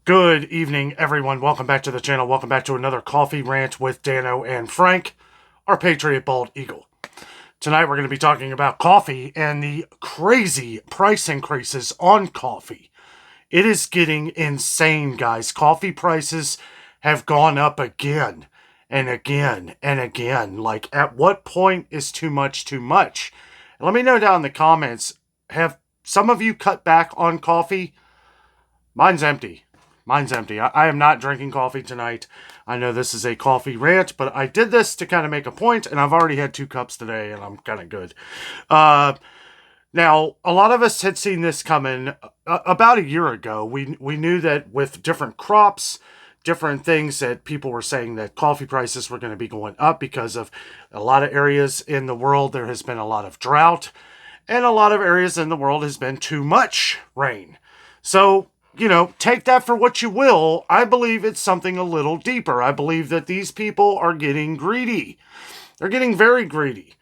Good evening, everyone. Welcome back to the channel. Welcome back to another coffee rant with Danno and Frank, our Patriot Bald Eagle. Tonight we're going to be talking about coffee and the crazy price increases on coffee. It is getting insane, guys. Coffee prices have gone up again and again and again. Like, at what point is too much too much? Let me know down in the comments, have some of you cut back on coffee? Mine's empty. Mine's empty. I am not drinking coffee tonight. I know this is a coffee rant, but I did this to kind of make a point, and I've already had 2 cups today, and I'm kind of good. Now, a lot of us had seen this coming about a year ago. We knew that with different crops, different things, that people were saying that coffee prices were going to be going up because of a lot of areas in the world. There has been a lot of drought, and a lot of areas in the world has been too much rain. So, take that for what you will. I believe it's something a little deeper. I believe that these people are getting greedy. They're getting very greedy.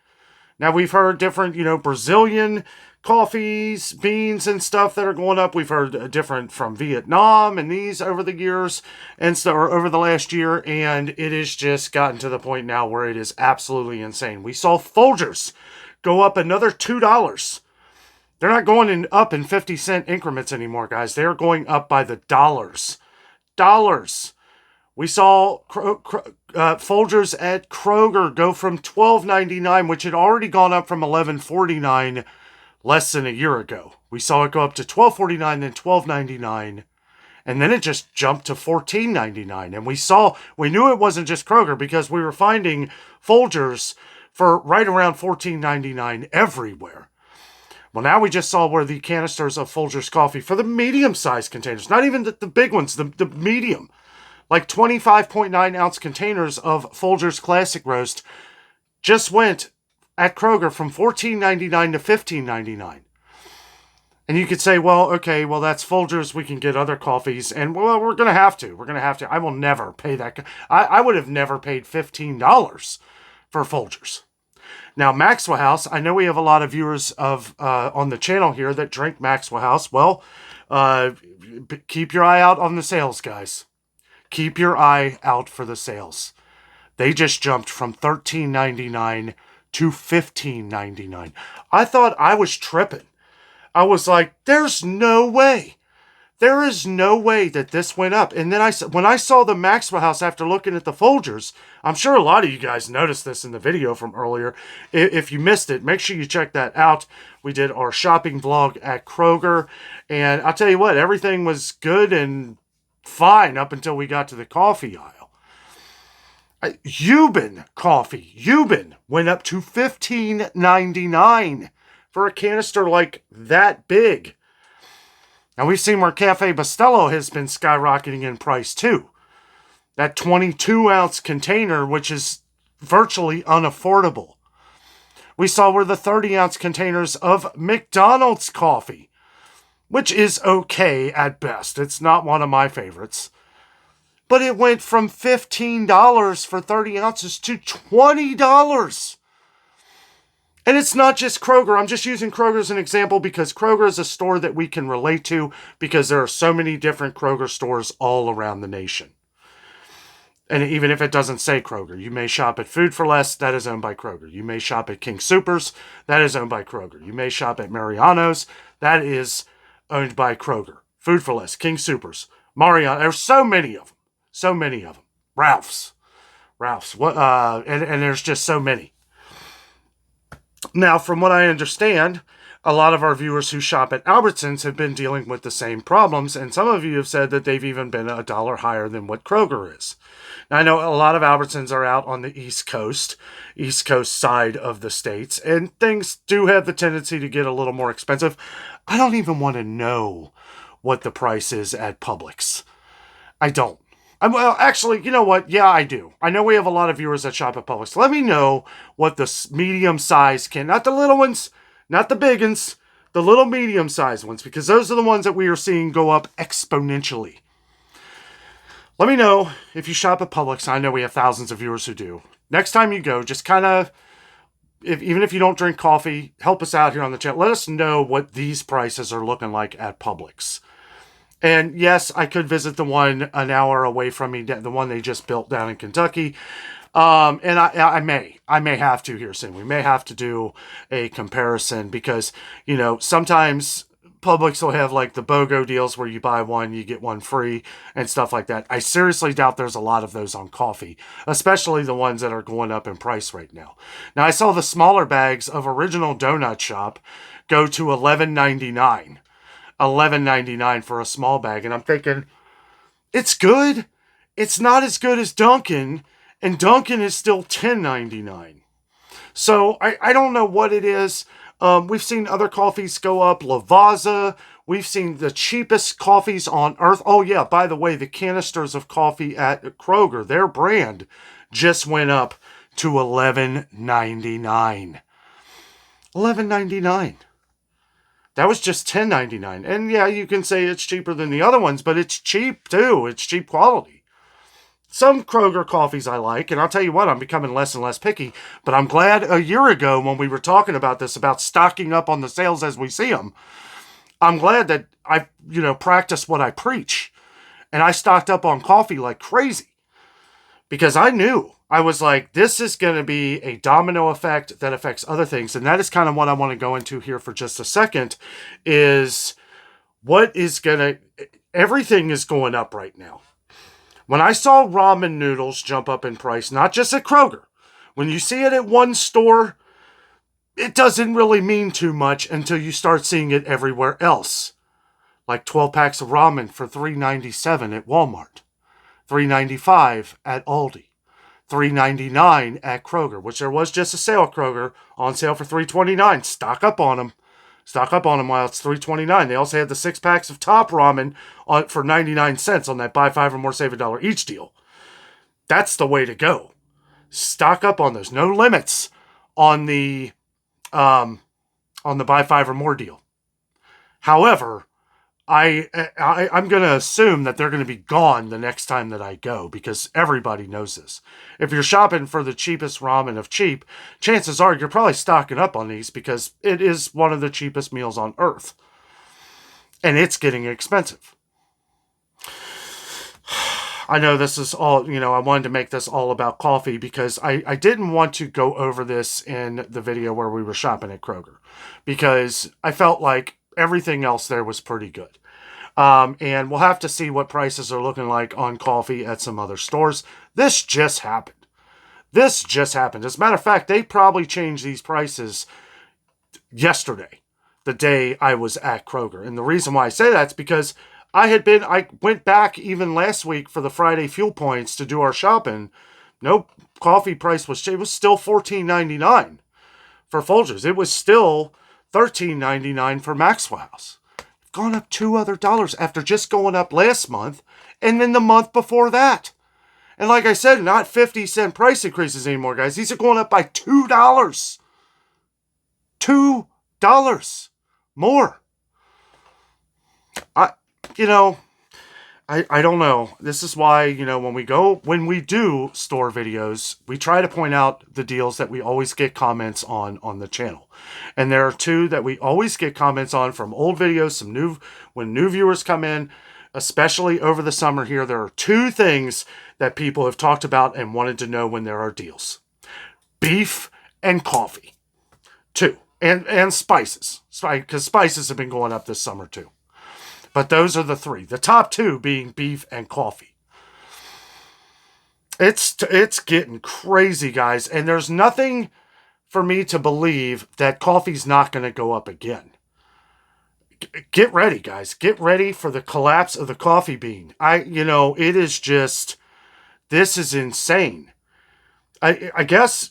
Now, we've heard different, Brazilian coffees, beans, and stuff that are going up. We've heard different from Vietnam and these over the years and so, or over the last year, and it has just gotten to the point now where it is absolutely insane. We saw Folgers go up another $2. They're not going up in 50-cent increments anymore, guys. They're going up by the dollars. Dollars. We saw Folgers at Kroger go from $12.99, which had already gone up from $11.49 less than a year ago. We saw it go up to $12.49, then $12.99, and then it just jumped to $14.99. And we knew it wasn't just Kroger because we were finding Folgers for right around $14.99 everywhere. Well, now we just saw where the canisters of Folgers coffee for the medium-sized containers, not even the big ones, the medium, like 25.9-ounce containers of Folgers Classic Roast just went at Kroger from $14.99 to $15.99. And you could say, well, okay, well, that's Folgers. We can get other coffees. And, well, we're going to have to. We're going to have to. I will never pay that. I would have never paid $15 for Folgers. Now, Maxwell House, I know we have a lot of viewers on the channel here that drink Maxwell House. Well, keep your eye out on the sales, guys. Keep your eye out for the sales. They just jumped from $13.99 to $15.99. I thought I was tripping. I was like, there's no way. There is no way that this went up. And then when I saw the Maxwell House after looking at the Folgers, I'm sure a lot of you guys noticed this in the video from earlier. If you missed it, make sure you check that out. We did our shopping vlog at Kroger. And I'll tell you what, everything was good and fine up until we got to the coffee aisle. Euban coffee. Euban went up to $15.99 for a canister like that big. Now, we've seen where Cafe Bustelo has been skyrocketing in price, too. That 22-ounce container, which is virtually unaffordable. We saw where the 30-ounce containers of McDonald's coffee, which is okay at best. It's not one of my favorites. But it went from $15 for 30 ounces to $20. And it's not just Kroger. I'm just using Kroger as an example because Kroger is a store that we can relate to because there are so many different Kroger stores all around the nation. And even if it doesn't say Kroger, you may shop at Food for Less, that is owned by Kroger. You may shop at King Soopers, that is owned by Kroger. You may shop at Mariano's, that is owned by Kroger. Food for Less, King Soopers, Mariano. There's so many of them. So many of them. Ralph's. And there's just so many. Now, from what I understand, a lot of our viewers who shop at Albertsons have been dealing with the same problems, and some of you have said that they've even been $1 higher than what Kroger is. Now, I know a lot of Albertsons are out on the East Coast side of the states, and things do have the tendency to get a little more expensive. I don't even want to know what the price is at Publix. I don't. Well, actually, you know what? Yeah, I do. I know we have a lot of viewers that shop at Publix. Let me know what the medium-sized not the little ones, not the big ones, the little medium-sized ones, because those are the ones that we are seeing go up exponentially. Let me know if you shop at Publix. I know we have thousands of viewers who do. Next time you go, just kind of, even if you don't drink coffee, help us out here on the channel. Let us know what these prices are looking like at Publix. And yes, I could visit the one an hour away from me, the one they just built down in Kentucky. And I may have to here soon. We may have to do a comparison because, sometimes Publix will have like the BOGO deals where you buy one, you get one free and stuff like that. I seriously doubt there's a lot of those on coffee, especially the ones that are going up in price right now. Now, I saw the smaller bags of Original Donut Shop go to $11.99 for a small bag. And I'm thinking, it's good. It's not as good as Dunkin', and Dunkin' is still $10.99. So I don't know what it is. We've seen other coffees go up. Lavazza. We've seen the cheapest coffees on earth. Oh, yeah, by the way, the canisters of coffee at Kroger, their brand, just went up to $11.99. $11.99. That was just $10.99. And yeah, you can say it's cheaper than the other ones, but it's cheap too. It's cheap quality. Some Kroger coffees I like, and I'll tell you what, I'm becoming less and less picky, but I'm glad a year ago when we were talking about this, about stocking up on the sales as we see them, I'm glad that I, practice what I preach. And I stocked up on coffee like crazy because I knew. I was like, this is going to be a domino effect that affects other things. And that is kind of what I want to go into here for just a second is everything is going up right now. When I saw ramen noodles jump up in price, not just at Kroger, when you see it at one store, it doesn't really mean too much until you start seeing it everywhere else. Like 12 packs of ramen for $3.97 at Walmart, $3.95 at Aldi, $3.99 at Kroger, which there was just a sale at Kroger on sale for $3.29. Stock up on them. Stock up on them while it's $3.29. They also had the 6 packs of top ramen for 99 cents on that buy 5 or more save $1 each deal. That's the way to go. Stock up on those. No limits on the buy 5 or more deal. However, I'm going to assume that they're going to be gone the next time that I go because everybody knows this. If you're shopping for the cheapest ramen of cheap, chances are you're probably stocking up on these because it is one of the cheapest meals on earth. And it's getting expensive. I know this is all, I wanted to make this all about coffee because I didn't want to go over this in the video where we were shopping at Kroger because I felt like everything else there was pretty good. And we'll have to see what prices are looking like on coffee at some other stores. This just happened. As a matter of fact, they probably changed these prices yesterday, the day I was at Kroger. And the reason why I say that's because I went back even last week for the Friday fuel points to do our shopping. No coffee price it was still $14.99 for Folgers. It was still $13.99 for Maxwell House. Gone up $2 other after just going up last month and then the month before that. And like I said, not 50-cent price increases anymore, guys. These are going up by $2. $2 more. I don't know. This is why, when we do store videos, we try to point out the deals that we always get comments on the channel. And there are two that we always get comments on from old videos, when new viewers come in, especially over the summer here. There are two things that people have talked about and wanted to know when there are deals. Beef and coffee. Two. And spices. Because spices have been going up this summer too. But those are the three. The top two being beef and coffee. It's getting crazy, guys. And there's nothing for me to believe that coffee's not going to go up again. Get ready, guys. Get ready for the collapse of the coffee bean. It is just, this is insane. I guess,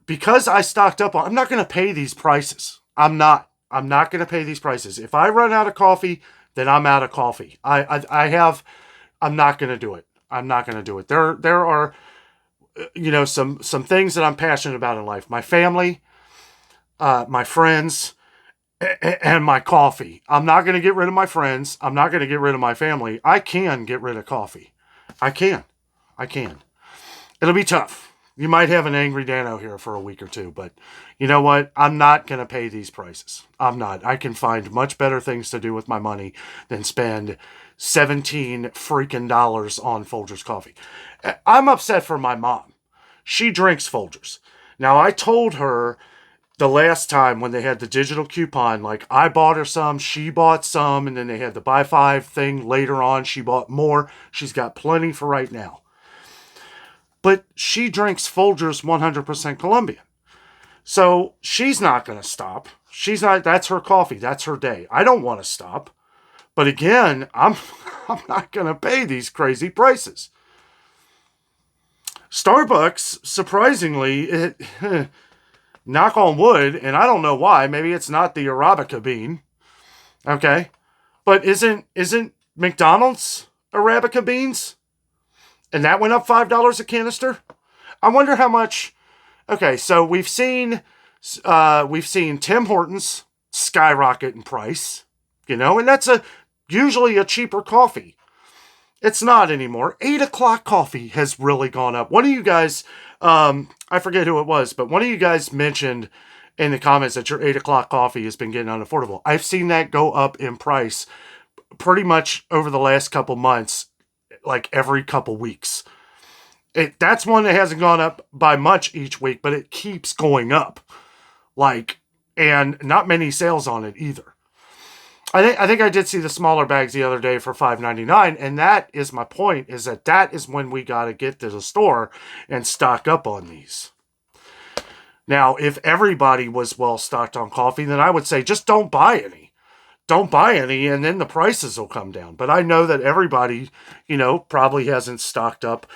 because I stocked up on, I'm not going to pay these prices. I'm not going to pay these prices. If I run out of coffee, then I'm out of coffee. I'm not going to do it. I'm not going to do it. There are, some things that I'm passionate about in life. My family, my friends, and my coffee. I'm not going to get rid of my friends. I'm not going to get rid of my family. I can get rid of coffee. I can. It'll be tough. You might have an angry Danno here for a week or two, but you know what? I'm not going to pay these prices. I'm not. I can find much better things to do with my money than spend 17 freaking dollars on Folgers coffee. I'm upset for my mom. She drinks Folgers. Now, I told her the last time when they had the digital coupon, like I bought her some, she bought some, and then they had the buy five thing later on. She bought more. She's got plenty for right now. But she drinks Folgers 100% Colombian. So she's not going to stop. She's not, that's her coffee. That's her day. I don't want to stop. But again, I'm not going to pay these crazy prices. Starbucks, surprisingly, knock on wood, and I don't know why. Maybe it's not the Arabica bean. Okay. But isn't McDonald's Arabica beans? And that went up $5 a canister? I wonder how much. Okay, so we've seen Tim Hortons skyrocket in price, and that's usually a cheaper coffee. It's not anymore. 8 o'clock coffee has really gone up. One of you guys, I forget who it was, but one of you guys mentioned in the comments that your 8 o'clock coffee has been getting unaffordable. I've seen that go up in price pretty much over the last couple months, like every couple weeks. That's one that hasn't gone up by much each week, but it keeps going up. And not many sales on it either. I think I did see the smaller bags the other day for $5.99, and that is my point, is that is when we got to get to the store and stock up on these. Now, if everybody was well stocked on coffee, then I would say just don't buy any. Don't buy any, and then the prices will come down. But I know that everybody, probably hasn't stocked up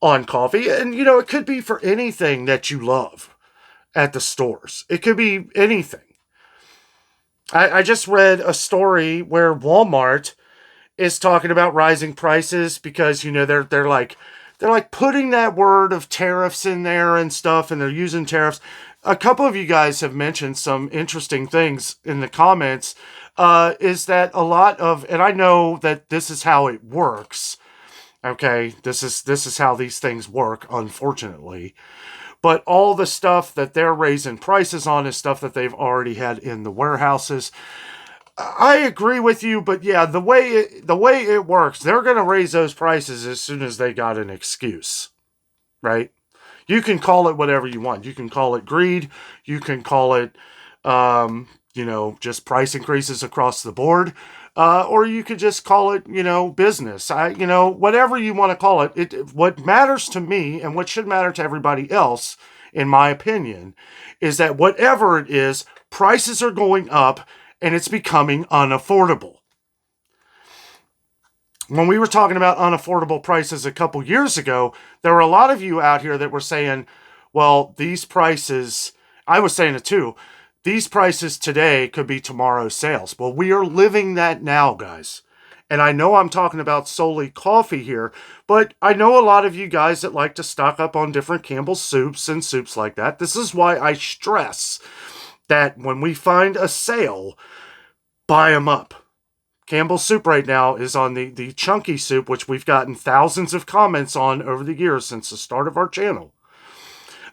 on coffee. And, it could be for anything that you love at the stores. It could be anything. I just read a story where Walmart is talking about rising prices because, they're like putting that word of tariffs in there and stuff, and they're using tariffs. A couple of you guys have mentioned some interesting things in the comments. Is that a lot of, and I know that this is how it works. Okay, this is how these things work, unfortunately. But all the stuff that they're raising prices on is stuff that they've already had in the warehouses. I agree with you, but yeah, the way it works, they're going to raise those prices as soon as they got an excuse, right? You can call it whatever you want. You can call it greed. You can call it, just price increases across the board. Or you could just call it, business. Whatever you want to call it. What matters to me and what should matter to everybody else, in my opinion, is that whatever it is, prices are going up and it's becoming unaffordable. When we were talking about unaffordable prices a couple years ago, there were a lot of you out here that were saying, well, these prices, I was saying it too, these prices today could be tomorrow's sales. Well, we are living that now, guys. And I know I'm talking about solely coffee here, but I know a lot of you guys that like to stock up on different Campbell's soups and soups like that. This is why I stress that when we find a sale, buy them up. Campbell's soup right now is on the chunky soup, which we've gotten thousands of comments on over the years since the start of our channel.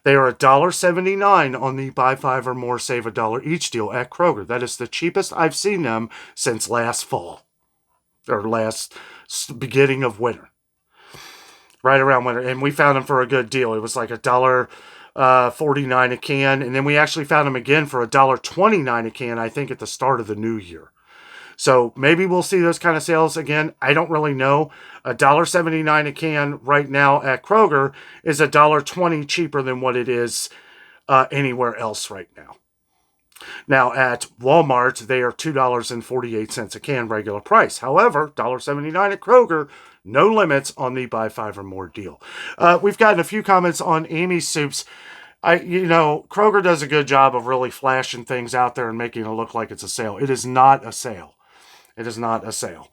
They are $1.79 on the buy five or more, save $1 each deal at Kroger. That is the cheapest I've seen them since last fall, or last beginning of winter, right around winter. And we found them for a good deal. It was like $1.49 a can, and then we actually found them again for $1.29 a can, I think at the start of the new year. So maybe we'll see those kind of sales again. I don't really know. $1.79 a can right now at Kroger is $1.20 cheaper than what it is anywhere else right now. Now at Walmart, they are $2.48 a can regular price. However, $1.79 at Kroger, no limits on the buy five or more deal. We've gotten a few comments on Amy's soups. Kroger does a good job of really flashing things out there and making it look like it's a sale. It is not a sale. It is not a sale.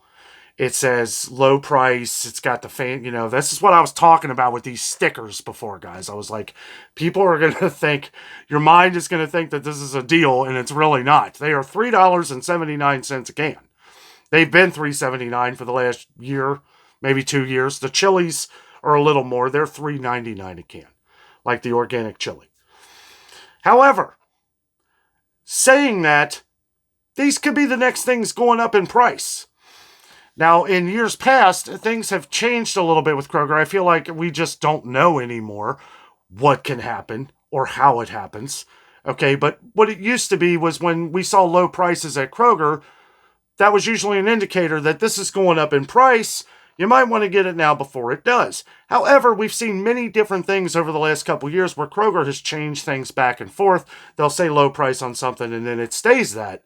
It says low price. It's got the fan, this is what I was talking about with these stickers before, guys. I was like, people are going to think, your mind is going to think that this is a deal, and it's really not. They are $3.79 a can. They've been $3.79 for the last year, maybe 2 years. The chilies are a little more. They're $3.99 a can. like the organic chili. However, saying that, these could be the next things going up in price. Now, in years past, things have changed a little bit with Kroger. I feel like we just don't know anymore what can happen or how it happens. Okay, but what it used to be was when we saw low prices at Kroger, that was usually an indicator that this is going up in price. You might want to get it now before it does. However, we've seen many different things over the last couple years where Kroger has changed things back and forth. They'll say low price on something and then it stays that.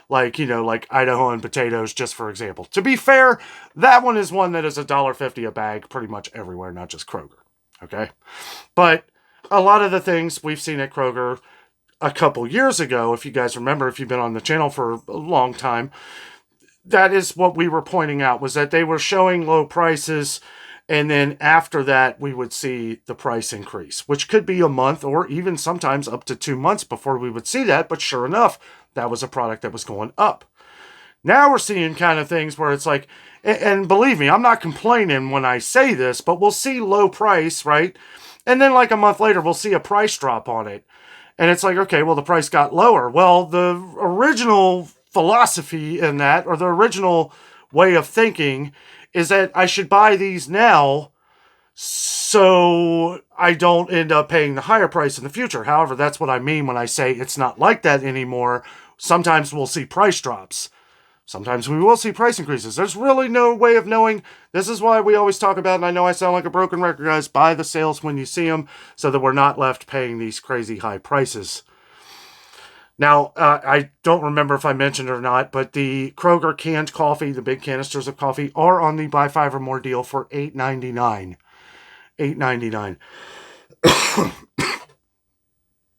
Like, like Idahoan potatoes, just for example. To be fair, that one is one that is $1.50 a bag pretty much everywhere, not just Kroger. Okay? But a lot of the things we've seen at Kroger a couple years ago, if you guys remember, if you've been on the channel for a long time, that is what we were pointing out, was that they were showing low prices, and then after that, we would see the price increase, which could be a month or even sometimes up to 2 months before we would see that. But sure enough, that was a product that was going up. Now we're seeing kind of things where it's like, and believe me, I'm not complaining when I say this, but we'll see low price, right? And then like a month later, we'll see a price drop on it. And it's like, okay, well, the price got lower. Well, the original philosophy in that, or the original way of thinking, is that I should buy these now so I don't end up paying the higher price in the future. However, that's what I mean when I say it's not like that anymore. Sometimes we'll see price drops. Sometimes we will see price increases. There's really no way of knowing. This is why we always talk about, and I know I sound like a broken record, guys, buy the sales when you see them so that we're not left paying these crazy high prices. Now, I don't remember if I mentioned it or not, but the Kroger canned coffee, the big canisters of coffee, are on the buy 5 or more deal for $8.99. $8.99.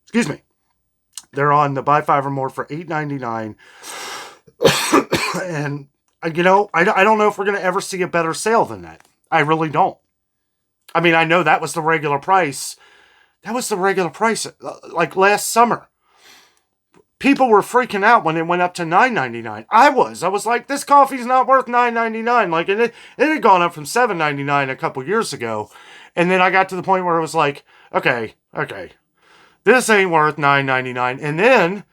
Excuse me. They're on the buy 5 or more for $8.99. And, I don't know if we're going to ever see a better sale than that. I really don't. I mean, I know that was the regular price. That was the regular price, like last summer. People were freaking out when it went up to $9.99. I was like, this coffee's not worth $9.99. Like, it had gone up from $7.99 a couple years ago. And then I got to the point where it was like, okay, this ain't worth $9.99. And then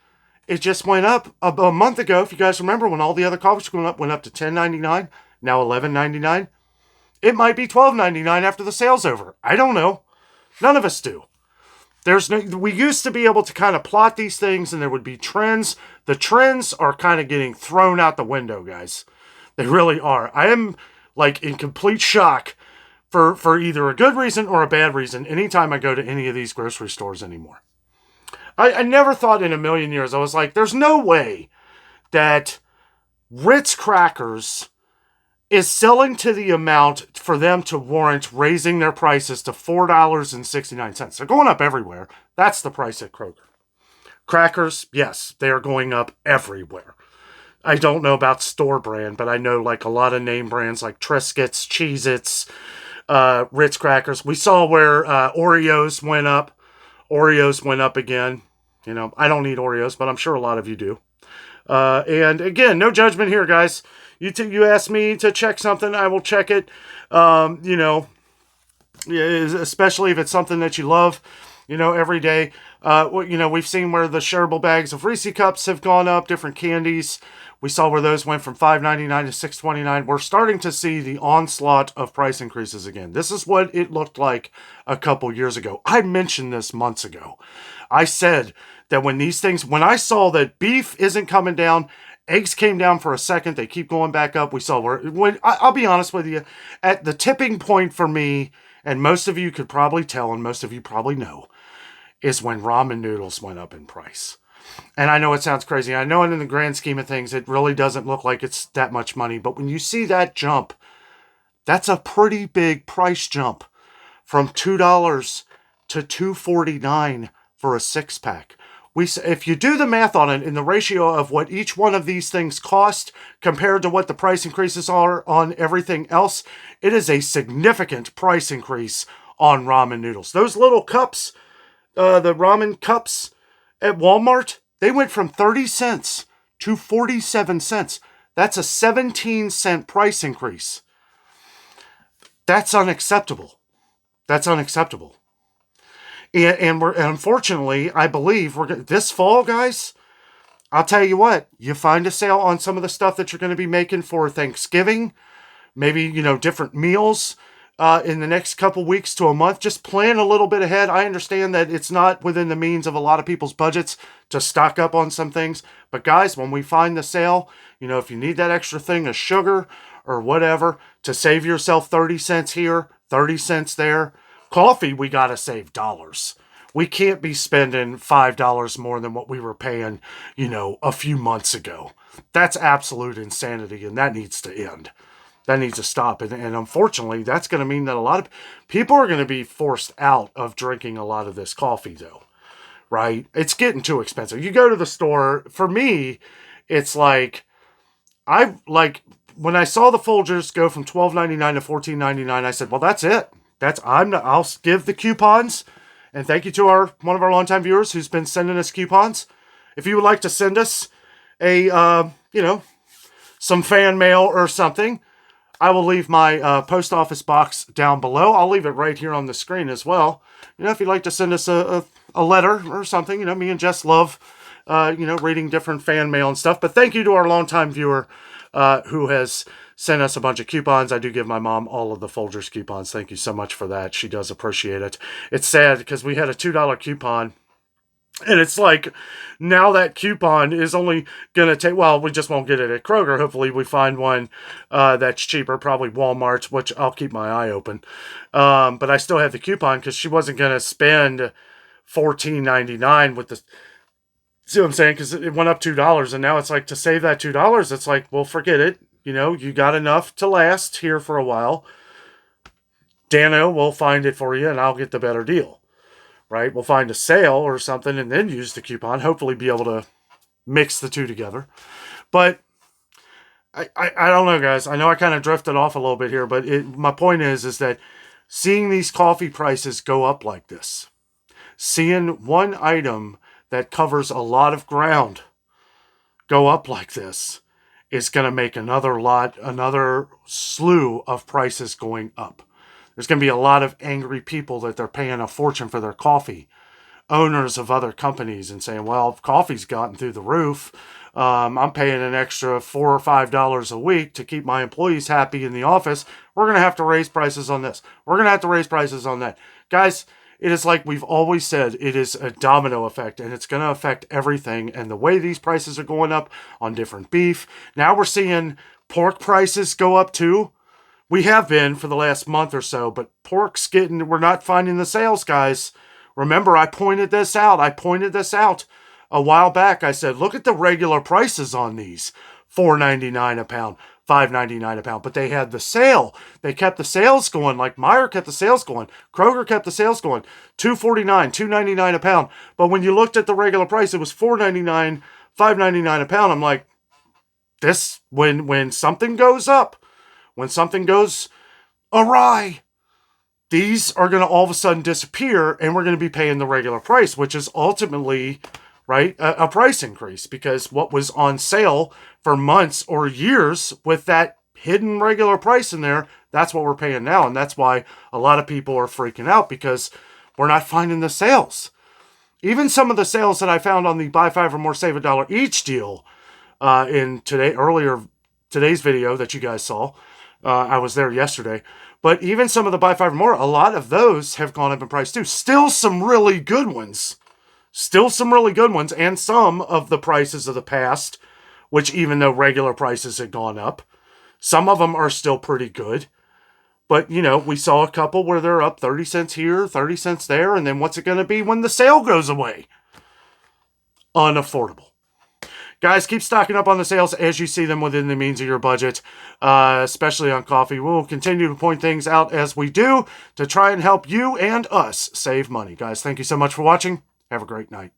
it just went up a month ago. If you guys remember, when all the other coffees went up to $10.99, now $11.99. It might be $12.99 after the sale's over. I don't know. None of us do. We used to be able to kind of plot these things and there would be trends. The trends are kind of getting thrown out the window, guys. They really are. I am like in complete shock for either a good reason or a bad reason anytime I go to any of these grocery stores anymore. I never thought in a million years, I was like, there's no way that Ritz crackers is selling to the amount for them to warrant raising their prices to $4.69. They're going up everywhere. That's the price at Kroger. Crackers, yes, they are going up everywhere. I don't know about store brand, but I know like a lot of name brands like Triscuits, Cheez-Its, Ritz crackers. We saw where Oreos went up. Oreos went up again. I don't eat Oreos, but I'm sure a lot of you do. And again, no judgment here, guys. You ask me to check something, I will check it. Especially if it's something that you love, every day. We've seen where the shareable bags of Reese cups have gone up, different candies. We saw where those went from $5.99 to $6.29. We're starting to see the onslaught of price increases again. This is what it looked like a couple years ago. I mentioned this months ago. I said that when I saw that beef isn't coming down, eggs came down for a second, they keep going back up. We saw I'll be honest with you, at the tipping point for me, and most of you could probably tell, and most of you probably know, is when ramen noodles went up in price. And I know it sounds crazy. I know in the grand scheme of things, it really doesn't look like it's that much money. But when you see that jump, that's a pretty big price jump from $2 to $2.49 for a 6-pack. If you do the math on it in the ratio of what each one of these things cost compared to what the price increases are on everything else, it is a significant price increase on ramen noodles. Those little cups, the ramen cups at Walmart, they went from 30 cents to 47 cents. That's a 17-cent price increase. That's unacceptable. That's unacceptable. And unfortunately, I believe this fall, guys. I'll tell you what, you find a sale on some of the stuff that you're going to be making for Thanksgiving, maybe, different meals in the next couple weeks to a month. Just plan a little bit ahead. I understand that it's not within the means of a lot of people's budgets to stock up on some things. But guys, when we find the sale, if you need that extra thing of sugar or whatever to save yourself 30 cents here, 30 cents there, coffee, we got to save dollars. We can't be spending $5 more than what we were paying, a few months ago. That's absolute insanity, and that needs to end. That needs to stop. And unfortunately, that's going to mean that a lot of people are going to be forced out of drinking a lot of this coffee, though, right? It's getting too expensive. You go to the store, for me, it's like, when I saw the Folgers go from $12.99 to $14.99, I said, well, that's it. I'll give the coupons. And thank you to one of our longtime viewers who's been sending us coupons. If you would like to send us a, some fan mail or something, I will leave my post office box down below. I'll leave it right here on the screen as well. If you'd like to send us a letter or something, me and Jess love, reading different fan mail and stuff. But thank you to our longtime viewer who has sent us a bunch of coupons. I do give my mom all of the Folgers coupons. Thank you so much for that. She does appreciate it. It's sad because we had a $2 coupon. And it's like, now that coupon is only going to take, well, we just won't get it at Kroger. Hopefully we find one that's cheaper, probably Walmart, which I'll keep my eye open. But I still have the coupon because she wasn't going to spend $14.99 with the, see what I'm saying? Because it went up $2, and now it's like, to save that $2, it's like, well, forget it. You got enough to last here for a while. Danno will find it for you, and I'll get the better deal. Right? We'll find a sale or something and then use the coupon. Hopefully be able to mix the two together. But I don't know, guys. I know I kind of drifted off a little bit here, but my point is that seeing these coffee prices go up like this, seeing one item that covers a lot of ground go up like this, is going to make another slew of prices going up. There's going to be a lot of angry people that they're paying a fortune for their coffee. Owners of other companies and saying, well, if coffee's gotten through the roof, I'm paying an extra $4 or $5 a week to keep my employees happy in the office. We're going to have to raise prices on this. We're going to have to raise prices on that. Guys, it is like we've always said, it is a domino effect, and it's going to affect everything. And the way these prices are going up on different beef. Now we're seeing pork prices go up too. We have been for the last month or so, but we're not finding the sales, guys. Remember, I pointed this out a while back. I said, look at the regular prices on these. $4.99 a pound, $5.99 a pound. But they had the sale. They kept the sales going. Like Meijer kept the sales going. Kroger kept the sales going. $2.49, $2.99 a pound. But when you looked at the regular price, it was $4.99, $5.99 a pound. I'm like, when something goes up, when something goes awry, these are going to all of a sudden disappear, and we're going to be paying the regular price, which is ultimately, right, a price increase, because what was on sale for months or years with that hidden regular price in there, that's what we're paying now. And that's why a lot of people are freaking out, because we're not finding the sales. Even some of the sales that I found on the buy 5 or more save $1 each deal in today's video that you guys saw. I was there yesterday. But even some of the buy 5 or more, a lot of those have gone up in price too. Still some really good ones. And some of the prices of the past, which even though regular prices had gone up, some of them are still pretty good. But, we saw a couple where they're up 30 cents here, 30 cents there, and then what's it going to be when the sale goes away? Unaffordable. Guys, keep stocking up on the sales as you see them within the means of your budget, especially on coffee. We'll continue to point things out as we do to try and help you and us save money. Guys, thank you so much for watching. Have a great night.